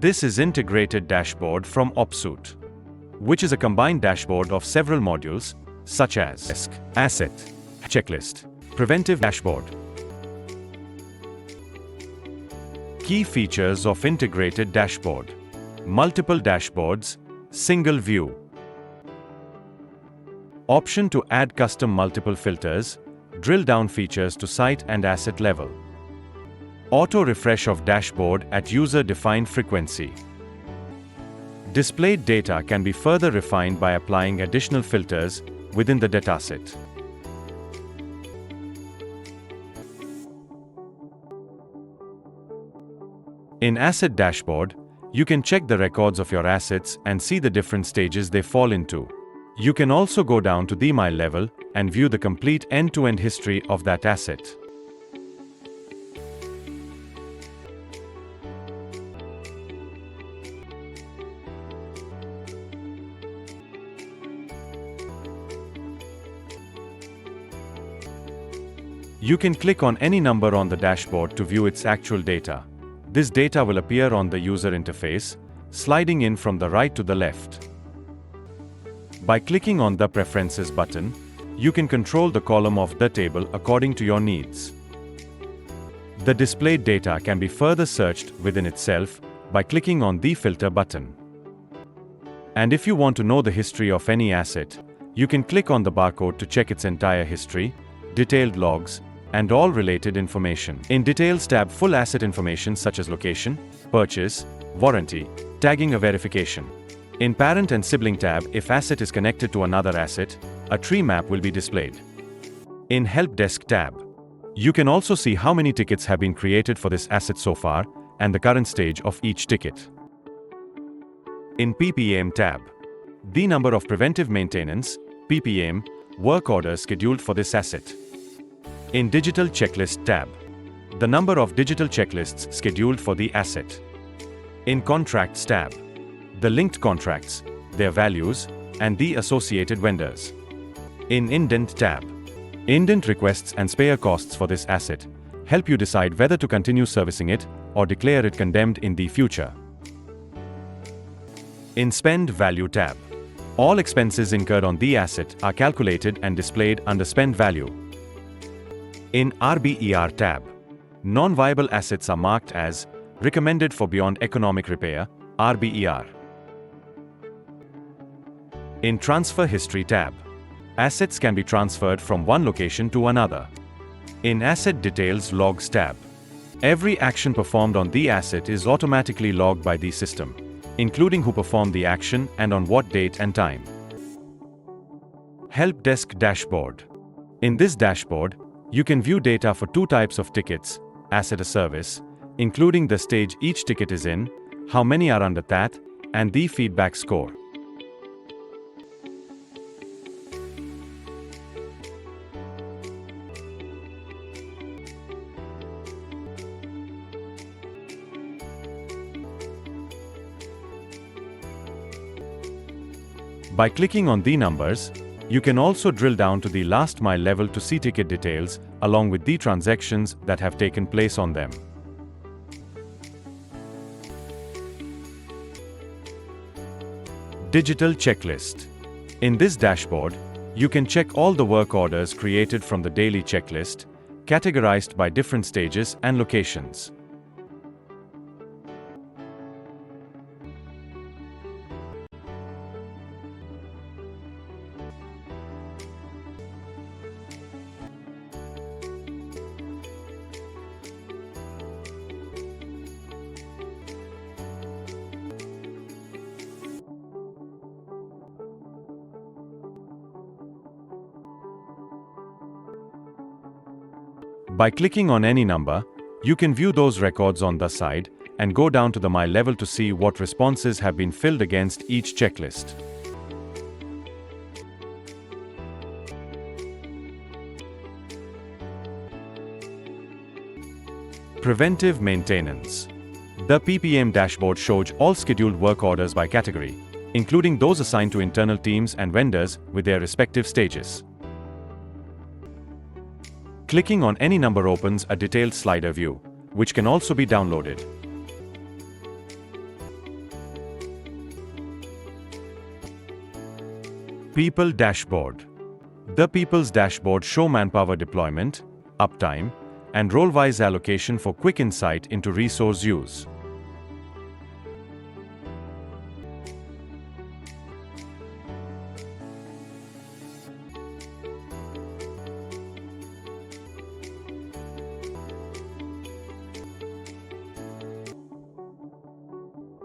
This is Integrated Dashboard from OpsSuite, which is a combined dashboard of several modules, such as Desk, Asset, Checklist, Preventive Dashboard. Key features of Integrated Dashboard: multiple dashboards, single view. Option to add custom multiple filters, drill down features to site and asset level. Auto refresh of dashboard at user-defined frequency. Displayed data can be further refined by applying additional filters within the dataset. In Asset Dashboard, you can check the records of your assets and see the different stages they fall into. You can also go down to the mile level and view the complete end-to-end history of that asset. You can click on any number on the dashboard to view its actual data. This data will appear on the user interface, sliding in from the right to the left. By clicking on the Preferences button, you can control the column of the table according to your needs. The displayed data can be further searched within itself by clicking on the Filter button. And if you want to know the history of any asset, you can click on the barcode to check its entire history, detailed logs, and all related information. In Details tab, full asset information such as location, purchase, warranty, tagging or verification. In Parent and Sibling tab, if asset is connected to another asset, a tree map will be displayed. In Helpdesk tab, you can also see how many tickets have been created for this asset so far and the current stage of each ticket. In PPM tab, the number of preventive maintenance, PPM, work orders scheduled for this asset. In Digital Checklist tab, the number of digital checklists scheduled for the asset. In Contracts tab, the linked contracts, their values, and the associated vendors. In Indent tab, Indent requests and spare costs for this asset help you decide whether to continue servicing it or declare it condemned in the future. In Spend Value tab, all expenses incurred on the asset are calculated and displayed under Spend Value. In RBER tab, non-viable assets are marked as recommended for beyond economic repair, RBER. In Transfer History tab, assets can be transferred from one location to another. In Asset Details Logs tab, every action performed on the asset is automatically logged by the system, including who performed the action and on what date and time. Helpdesk Dashboard. In this dashboard, you can view data for two types of tickets, asset or service, including the stage each ticket is in, how many are under that, and the feedback score. By clicking on the numbers, you can also drill down to the last mile level to see ticket details along with the transactions that have taken place on them. Digital Checklist. In this dashboard, you can check all the work orders created from the daily checklist, categorized by different stages and locations. By clicking on any number, you can view those records on the side and go down to the mile level to see what responses have been filled against each checklist. Preventive Maintenance. The PPM dashboard shows all scheduled work orders by category, including those assigned to internal teams and vendors with their respective stages. Clicking on any number opens a detailed slider view, which can also be downloaded. People Dashboard. The People's Dashboard show manpower deployment, uptime, and role-wise allocation for quick insight into resource use.